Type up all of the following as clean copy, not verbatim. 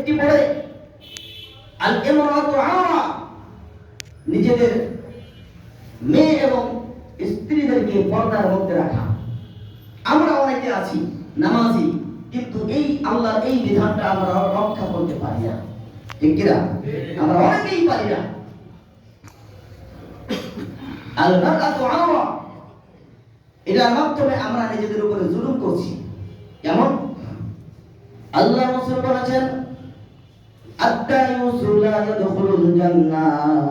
একটি পড়ে আল ইমরাতু আওরা, নিজেদের মেয়ে এবং স্ত্রীদেরকে পর্দার মধ্যে রাখা। আমরা অনেকে আছি নামাজি, কিন্তু এই আল্লাহর এই বিধানটা আমরা রক্ষা করতে পারি না, ঠিক কিনা? আমরা অনেকেই পারি না। আল মারআতু আওরা, এটার মাধ্যমে আমরা নিজেদের উপরে জুলুম করছি। কেমন? আল্লাহ রাসূল বলেছেন আদ-দায়ুসু লা ইয়াদখুলুল জান্নাহ,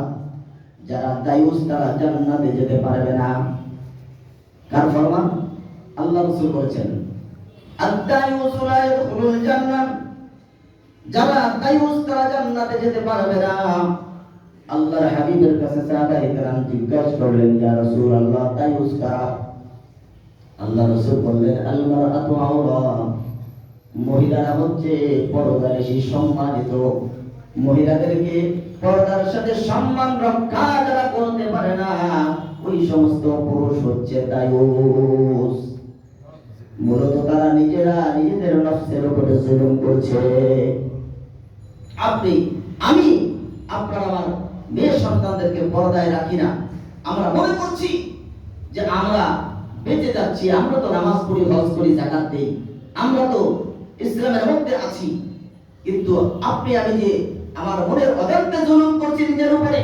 যারা দায়ুস তারা জান্নাতে যেতে পারবে না। কার ফরমান? আল্লাহ রাসূল বলেছেন আদ-দায়ুসু লা ইয়াদখুলুল জান্নাহ, যারা দায়ুস তারা জান্নাতে যেতে পারবে না। আল্লাহর হাবিবের কাছে সাহাবায়ে কেরাম জিজ্ঞাসা করলেন, ইয়া রাসূলুল্লাহ, দায়ুস কারা? আল্লাহ রাসূল বললেন আল মারআতু আওরা, মহিলারা হচ্ছে পর্দানিশী সম্মানিত। মহিলাদেরকে পর্দার সাথে সম্মান রক্ষা যারা করতে পারে না, ওই সমস্ত পুরুষ হচ্ছে দায়ুস। মূলত তারা নিজেরা নিজেদের নফসের উপরে জুলুম করছে। আমি আপনার আমার মেয়ে সন্তানদেরকে পর্দায় রাখি না। আমরা মনে করছি যে আমরা বেঁচে যাচ্ছি, আমরা তো নামাজ পড়ি, হজ করি, যাকাত দেই, আমরা তো ইসলামের মধ্যে আছি। কিন্তু আপনি আমি যে আমার মনের অজান্তে জুলুম করছি নিজের উপরে,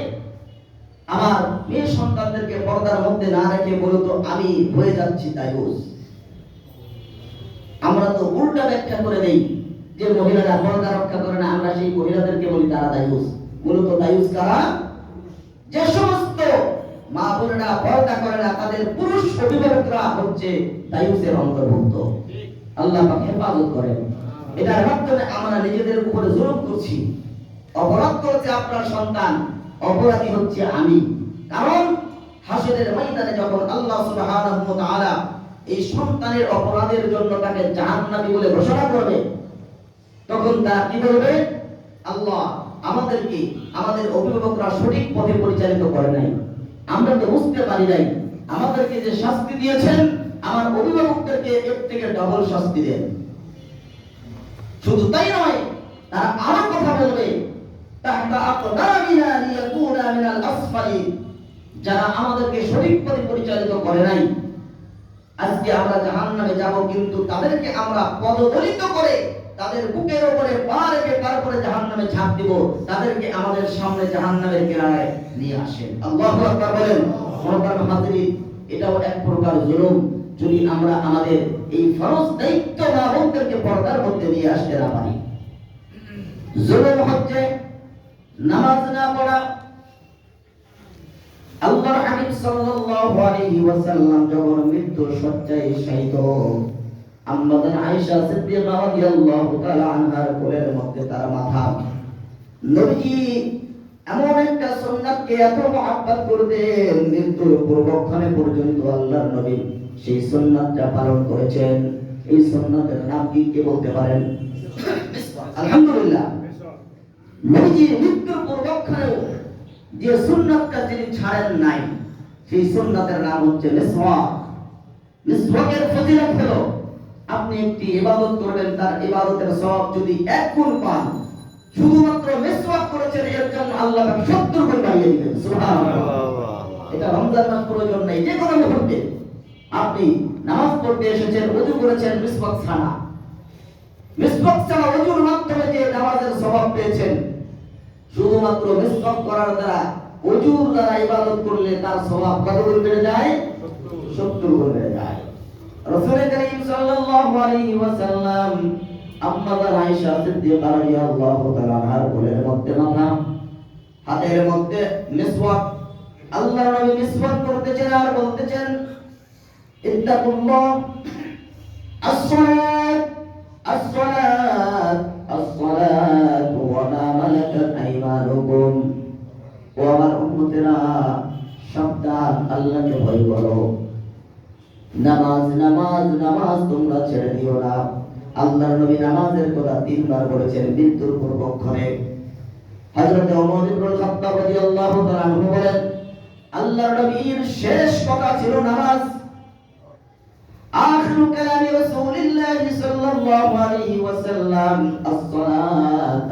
আমার মেয়ে সন্তানদেরকে পর্দার মধ্যে না রেখে মূলত আমি হয়ে যাচ্ছি দায়ুস। আমরা তো উল্টা ব্যাখ্যা করে দেই যে মহিলারা পর্দা রক্ষা করে না, আমরা সেই মহিলাদেরকে বলি তারা দায়ুস। মূলত দায়ুস কারা? যে সমস্ত মা বোনেরা পর্দা করে না, তাদের পুরুষ অভিভাবকরা হচ্ছে দায়ুসের অন্তর্ভুক্ত। আল্লাহ পাক হেফাজত করেন। এটার মাধ্যমে আমরা নিজেদের উপরে জুলুম করছি। অপরাধ করেছে আপনার সন্তান, অপরাধী হচ্ছে আমি। কারণ হাসরের ময়দানে যখন আল্লাহ সুবহানাহু ওয়া তাআলা এই সন্তানের অপরাধের জন্য তাকে জাহান্নামী বলে ঘোষণা করবে, তখন তারা কি বলবে? আল্লাহ, আমাদেরকে আমাদের অভিভাবকরা সঠিক পথে পরিচালিত করে নাই, আমরা তো বুঝতে পারি নাই, আমাদেরকে যে শাস্তি দিয়েছেন আমার অভিভাবকদেরকে এর থেকে ডবল শাস্তি দেন। শুধু তাই নয়, তারা আরো কথা বলবে, তাহতা আকদামিনা লিয়াকুনা মিনাল আসফালি, যারা আমাদেরকে সঠিক পথে পরিচালিত করে নাই, আজকে আমরা জাহান্নামে যাব, কিন্তু তাদেরকে আমরা পদদলিত করে তাদের বুকের উপরে পা রেখে তারপরে জাহান্নামে ঝাঁপ দিব, তাদেরকে আমাদের সামনে জাহান্নামের কিনারায় নিয়ে আসেন। আল্লাহু আকবার বলেন। মুহতারাম হাজিরিন, এটাও এক প্রকার জুলুম, যদি আমরা আমাদের এই ফরজ দায়িত্ব মা বোনদেরকে পর্দার মধ্যে নিয়ে আসতে না পারি। জুলুম হচ্ছে নামাজ না পড়া। আল্লাহর হাবিব সাল্লাল্লাহু আলাইহি ওয়াসাল্লাম যখন মৃত্যুর শয্যায় শায়িত, আম্মাজান আয়েশা সিদ্দিকা রাদিয়াল্লাহু তাআলা আনহার কোলের মধ্যে তার মাথা। নবীজি এমন একটা সুন্নাতকে এত মহব্বত করতেন, মৃত্যুর পূর্বক্ষণে পর্যন্ত আল্লাহর নবী সেই সুন্নাতটা পালন করেছেন। এই সুন্নাতের নাম কি কে বলতে পারেন? আলহামদুলিল্লাহ। নবীজি মৃত্যুর পূর্বক্ষণেও যে সুন্নাতটা তিনি ছাড়েন নাই, সেই সুন্নাতের নাম হচ্ছে মিসওয়াক। মিসওয়াকের ফজিলত হলো আপনি একটি ইবাদত করবেন, তার ইবাদতের সওয়াব যদি 1 গুণ পান, শুধুমাত্র মিসওয়াক করেছেন এর জন্য আল্লাহ পাক 70 গুণ বাড়িয়ে দিবেন। সুবহানাল্লাহ। এটা রমজান মাস প্রয়োজন নেই, যে কোনো মুহূর্তে আপনি নামাজ পড়তে এসেছেন, ওযু করেছেন, মিসওয়াক ছাড়া ওযুর মাধ্যমে যে নামাজের সওয়াব পেয়েছেন, শুধুমাত্র মিসওয়াক করার দ্বারা, ওযুর দ্বারা ইবাদত করলে তার সওয়াব কত গুণ বেড়ে যায়? 70 গুণ বেড়ে যায়। রাসূল করিম সাল্লাল্লাহু আলাইহি ওয়াসাল্লাম আম্মাজান আয়েশা সিদ্দিকা রাদিয়াল্লাহু তাআলা আনহার কোলের মধ্যে মাথা, হাতের মধ্যে মিসওয়াক। আল্লাহর নবী মিসওয়াক করতেছেন আর বলতেছেন, ইত্তাকুল্লাহ, as-salat as-salat as-salat ওয়া মা মালাকাত আইমানুকুম। ও আমার উম্মতেরা, সাবধান, আল্লাহকে ভয় করো। নামাজ নামাজ নামাজ তোমরা ছেড়ে দিও না। আল্লাহর নবী নামাজের কথা 3 বার বলেছেন মৃত্যুর পূর্বক্ষণে। হযরত ওমর ইবনে খাত্তাব রাদিয়াল্লাহু তাআলা আনহু বলেন, আল্লাহর নবীর শেষ কথা ছিল নামাজ। আখিরু কালামি রাসূলিল্লাহি সাল্লাল্লাহু আলাইহি ওয়াসাল্লাম, as-salat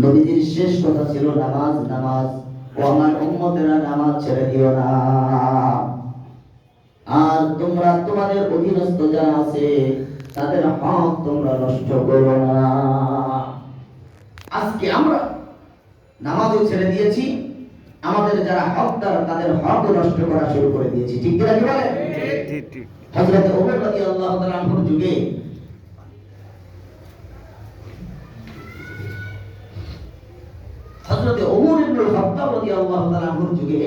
নবীজির শেষ কথা ছিল নামাজ নামাজ, ও আমার উম্মতেরা নামাজ ছেড়ে দিও না। আর তোমরা তোমাদের অধীনস্থ যারা আছে তাদের হক তোমরা নষ্ট করো না। আজকে আমরা নামাজও ছেড়ে দিয়েছি, আমাদের যারা হকদার তাদের হকও নষ্ট করা শুরু করে দিয়েছি। ঠিক কিনা কি বলেন? ঠিক। হযরত ওমর রাদিয়াল্লাহু তাআলা আনহুর যুগে হযরত ওমর ইবনুল খাত্তাব রাদিয়াল্লাহু তাআলা আনহুর যুগে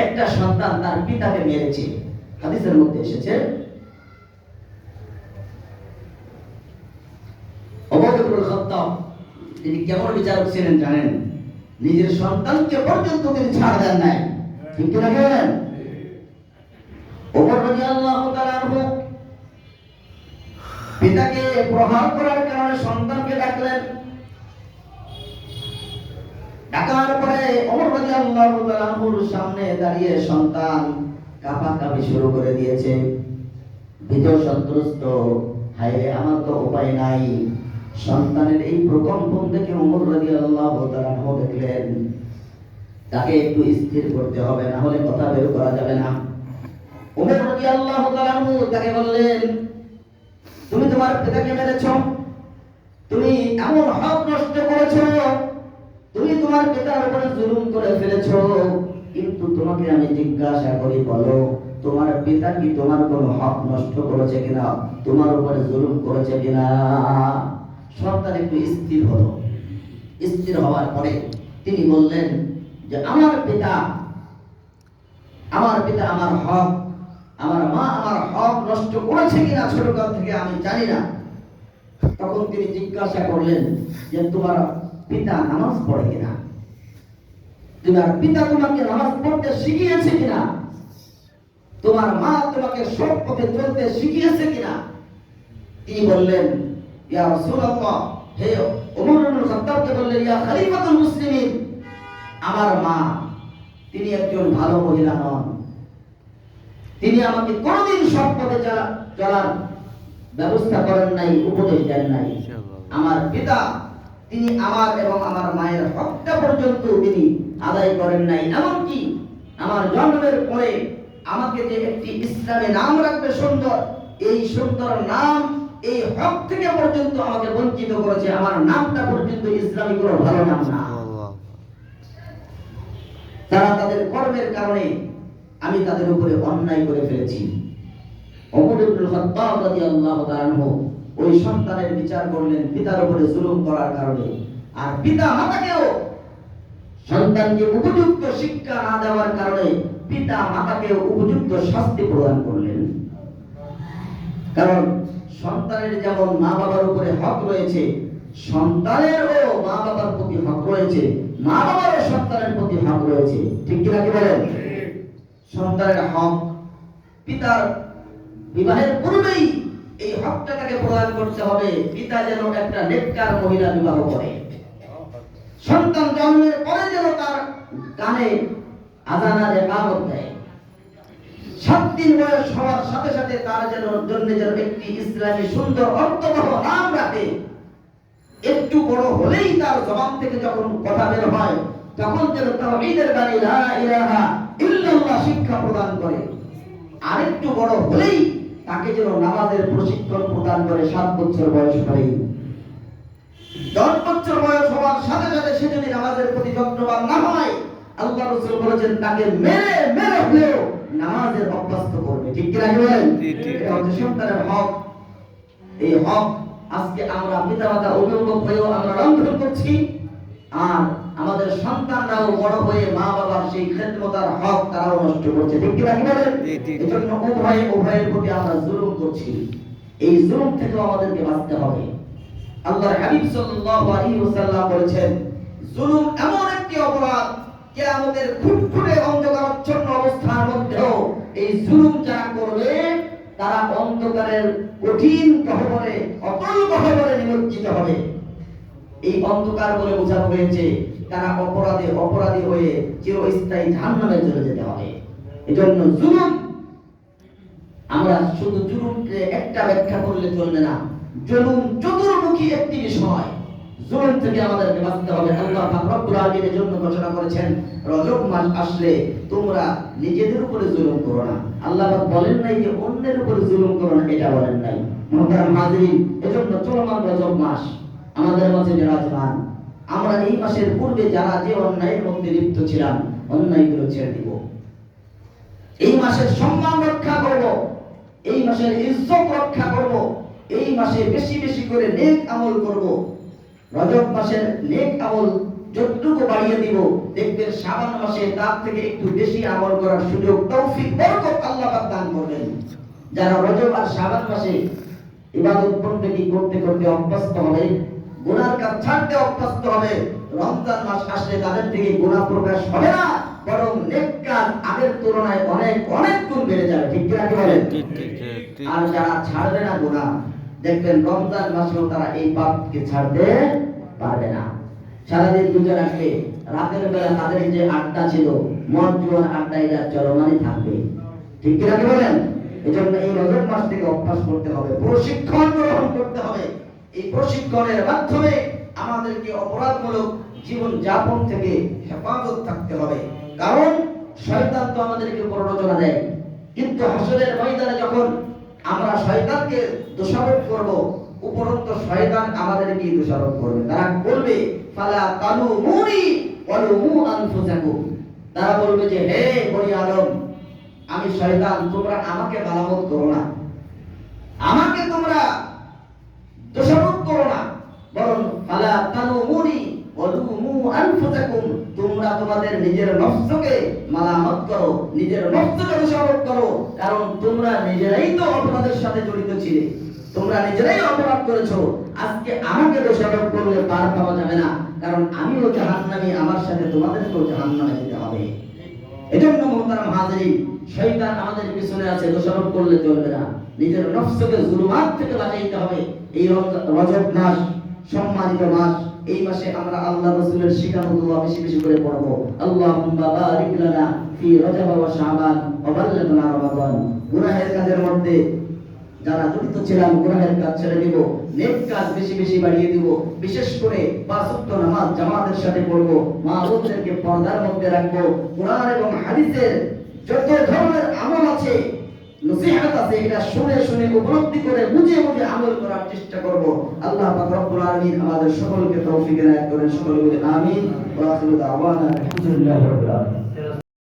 একটা সন্তান তার পিতাকে মেরেছে। হাদিসের মধ্যে এসেছে ওমর ইবনুল খাত্তাব তিনি কেমন বিচারক ছিলেন জানেন? নিজের সন্তানকে পর্যন্ত তিনি ছাড় দেন নাই। ঠিক কিনা বলেন? ওমর রাদিয়াল্লাহু তাআলা আনহু পিতাকে প্রহার করার কারণে সন্তানকে ডাকলেন। ডাকার পরে ওমর রাদিয়াল্লাহু তাআলা আনহুর সামনে দাঁড়িয়ে সন্তান কাঁপাকাঁপি শুরু করে দিয়েছে, ভীত সন্ত্রস্ত। হায়রে, আমার তো উপায় নাই। সন্তানের এই প্রকম্পন দেখে ওমর রাদিয়াল্লাহু তাআলা আনহু দেখলেন তাকে একটু স্থির করতে হবে, না হলে কথা বের করা যাবে না। ওমর রাদিয়াল্লাহু তাআলা আনহু তাকে বললেন, তুমি তোমার পিতাকে মেরেছো, তুমি এমন হক নষ্ট করেছো, তুমি তোমার পিতার উপরে জুলুম করে ফেলেছো, কিন্তু তোমাকে আমি জিজ্ঞাসা করি, বলো তোমার পিতা কি তোমার কোনো হক নষ্ট করেছে কিনা, তোমার উপরে জুলুম করেছে কিনা? সন্তান একটু স্থির হলো। স্থির হওয়ার পরে তিনি বললেন যে আমার পিতা আমার হক, আমার মা আমার হক নষ্ট করেছে কিনা ছোটকাল থেকে আমি জানি না। তখন তিনি জিজ্ঞাসা করলেন যে তোমার পিতা নামাজ পড়ে কিনা, তোমার পিতা তোমাকে নামাজ পড়তে শিখিয়েছে কিনা, তোমার মা তোমাকে সৎ পথে চলতে শিখিয়েছে কিনা? তিনি বললেন, ইয়া রাসূলুল্লাহ, হে ওমর ইবনে খাত্তাবকে বললেন, ইয়া খলিফাতুল মুসলিমিন, আমার মা তিনি একজন ভালো মহিলা নন, তিনি আমাকে কোনোদিন সৎ পথে চলার ব্যবস্থা করেন নাই, উপদেশ দেন নাই। আমার পিতা তিনি আমার এবং আমার মায়ের হকটা পর্যন্ত তিনি আদায় করেন নাই। এমনকি আমার জন্মের পরে আমাকে যে একটি ইসলামী নাম রাখবে সুন্দর, এই সুন্দর নাম এই হক থেকে পর্যন্ত আমাকে বঞ্চিত করেছে। আমার নামটা পর্যন্ত ইসলামী কোনো ভালো নাম না। তারা তাদের কর্মের কারণে আমি তাদের উপরে অন্যায় করে ফেলেছি। ওমর ইবনুল খাত্তাব রাদিয়াল্লাহু তাআলা আনহু ওই সন্তানের বিচার করলেন পিতার উপরে জুলুম করার কারণে, আর পিতা মাতাকেও সন্তানকে উপযুক্ত শিক্ষা না দেওয়ার কারণে পিতা মাতাকেও উপযুক্ত শাস্তি প্রদান করলেন। কারণ সন্তানের যেমন মা বাবার উপরে হক রয়েছে, সন্তানেরও মা বাবার প্রতি হক রয়েছে, মা বাবারও সন্তানের প্রতি হক রয়েছে। ঠিক কিনা কি বলেন? সন্তানের হক পিতার বিবাহের পূর্বেই এই হকটা তাকে প্রদান করতে হবে। পিতা যেন একটা নেককার মহিলা বিবাহ করে, সন্তান জন্মের পরে যেন তার কানে আযানের ইকামত দেয়, 7 দিন বয়স হওয়ার সাথে সাথে তার জন্য যেন একটি ইসলামী সুন্দর অর্থবহ নাম রাখে। একটু বড় হলেই তার জবান থেকে যখন কথা বের হয় তখন যেন তাওহীদের বাণী লা ইলাহা ইল্লাল্লাহ শিক্ষা প্রদান করে। আরেকটু বড় হলেই তাকে যেন নামাজের প্রশিক্ষণ প্রদান করে। 7 বছর বয়স হলেই, 10 বছর বয়স হওয়ার সাথে সাথে সে যদি নামাজের প্রতি যত্নবান না হয়, আল্লাহ রাসূল বলেছেন তাকে মেরে মেরে হলেও নামাজের অভ্যস্ত করবে। ঠিক কি না বলেন? এটা হচ্ছে সন্তানের হক। এই হক আজকে আমরা পিতামাতা অভিভাবক হয়েও আমরা লঙ্ঘন করছি, আর আমাদের সন্তানরাও বড় হয়ে মা বাবার সেই খেদমতার হক তারাও নষ্ট করছে। ঠিক কি না বলেন? এজন্য উভয়ের প্রতি আমরা জুলুম করছি। এই জুলুম থেকে আমাদেরকে বাঁচতে হবে। আল্লাহর হাবিব সাল্লাল্লাহু আলাইহি ওয়াসাল্লাম বলেছেন, জুলুম এমন একটি অপরাধ, কিয়ামতের ফুটফুটে অন্ধকারাচ্ছন্ন অবস্থার মধ্যেও এই জুলুম যারা করবে তারা অন্ধকারের কঠিন গহ্বরে, অতল গহ্বরে নিমজ্জিত হবে। এই অন্ধকার বলে বোঝানো হয়েছে তারা অপরাধী হয়ে চিরস্থায়ী জাহান্নামে চলে যেতে হবে। এজন্য জুলুম, আমরা শুধু জুলুমকে একটা ব্যাখ্যা করলে চলবে না। জুলুম চতুর্মুখী একটি বিষয়। জুলুম থেকে আমাদেরকে বাঁচতে হবে। আল্লাহ পাক রব্বুল আলামিন এর জন্য ঘোষণা করেছেন রজব মাস আসলে তোমরা নিজেদের উপরে জুলুম করো না। আল্লাহ পাক বলেন নাই যে অন্যের উপরে জুলুম করো না, এটা বলেন নাই। মুহতারাম হাজিরিন, এজন্য চলমান রজব মাস আমাদের মাঝে বিরাজমান। আমরা এই মাসের পূর্বে যারা যে অন্যায়ের মধ্যে লিপ্ত ছিলাম, অন্যায়গুলো ছেড়ে দিব। এই মাসের সম্মান রক্ষা করব, এই মাসের ইজ্জত রক্ষা করব, এই মাসে বেশি বেশি করে নেক আমল করব। রজব মাসের নেক আমল যতটুকু বাড়িয়ে দিব, দেখবেন শাবান মাসে তার থেকে একটু বেশি আমল করার সুযোগ, তৌফিক, বরকত আল্লাহ পাক দান করবেন। যারা রজব আর শাবান মাসে ইবাদত বন্দেগী করতে করতে অভ্যস্ত হবে, গুনার কাজ ছাড়তে অভ্যস্ত হবে, রমজান মাস আসলে তাদের থেকে গুনাহ প্রকাশ হবে না, বরং নেক কাজ আগের তুলনায় অনেক অনেক গুণ বেড়ে যাবে। ঠিক কি না বলেন? আর যারা ছাড়বে না গুনাহ, দেখবেন রমজান মাসেও তারা এই পাপকে ছাড়তে পারবে না। সারাদিন গুজে রাখবে, রাতের বেলা তাদের যে আড্ডা ছিল, মদ জুয়ার আড্ডা, এটা চলমানই থাকবে। ঠিক কি না বলেন? এজন্য এই রজব মাস থেকে অভ্যাস করতে হবে, প্রশিক্ষণ গ্রহণ করতে হবে। এই প্রশিক্ষণের মাধ্যমে আমাদেরকে অপরাধমূলক জীবন যাপন থেকে হেফাজত থাকতে হবে। কারণ শয়তান তো আমাদেরকে প্ররোচনা দেয়, কিন্তু হাসরের ময়দানে যখন আমরা শয়তানকে দোষারোপ করব, উপরন্ত শয়তান আমাদেরকে দোষারোপ করবে। তারা বলবে ফালা তালুমুনি ওয়ালুমু আনফুসাকুম, তারা বলবে যে হে বনি আদম, আমি শয়তান, তোমরা আমাকে মালামত করো না, আমাকে তোমরা দোষারোপ করো না, বরং ফালা তালুমুনি ওয়ালুমু আনফুসাকুম, তোমরা তোমাদের নিজের নফসকে মালামত করো, নিজের নফসকে দোষারোপ করো। কারণ তোমরা নিজেরাই তো অপরাধের সাথে জড়িত ছিলে, তোমরা নিজেরাই অপরাধ করেছো। আজকে আমাকে দোষারোপ করলে পার পাওয়া যাবে না, কারণ আমিও জাহান্নামী, আমার সাথে তোমাদেরকেও জাহান্নামে যেতে হবে। এজন্য মুহতারাম হাজিরিন, শয়তান আমাদের পিছনে আছে, দোষারোপ করলে চলবে না, নিজের নফসকে জুলুমাত থেকে বাঁচাইতে হবে। এই রজব মাস সম্মানিত মাস, এই মাসে আমরা আল্লাহ রাসূলের শিখানো দোয়া বেশি বেশি করে পড়ব। আল্লাহুম্মা বারিক লানা ফি রজব ওয়া শাবান ওয়া বাল্লিগনা রমাদান। গুনাহের কাজের মধ্যে যারা জড়িত ছিলাম, গুনাহের কাজ ছেড়ে দিব, নেক কাজ বেশি বেশি বাড়িয়ে দিব। বিশেষ করে পাঁচ ওয়াক্ত নামাজ জামাতের সাথে পড়ব, মা বোনদেরকে পর্দার মধ্যে রাখবো, কোরআন এবং হাদিসের যত ধরনের আমল আছে, নসিহত আছে, এটা শুনে শুনে উপলব্ধি করে বুঝে বুঝে আমল করার চেষ্টা করব। আল্লাহ পাক রব্বুল আলামিন আমাদের সকলকে তৌফিক এনায়েত করেন। সকলে বলে আমিন। ওয়া আখিরু দাওয়ানা আলহামদুলিল্লাহি রাব্বিল আলামিন।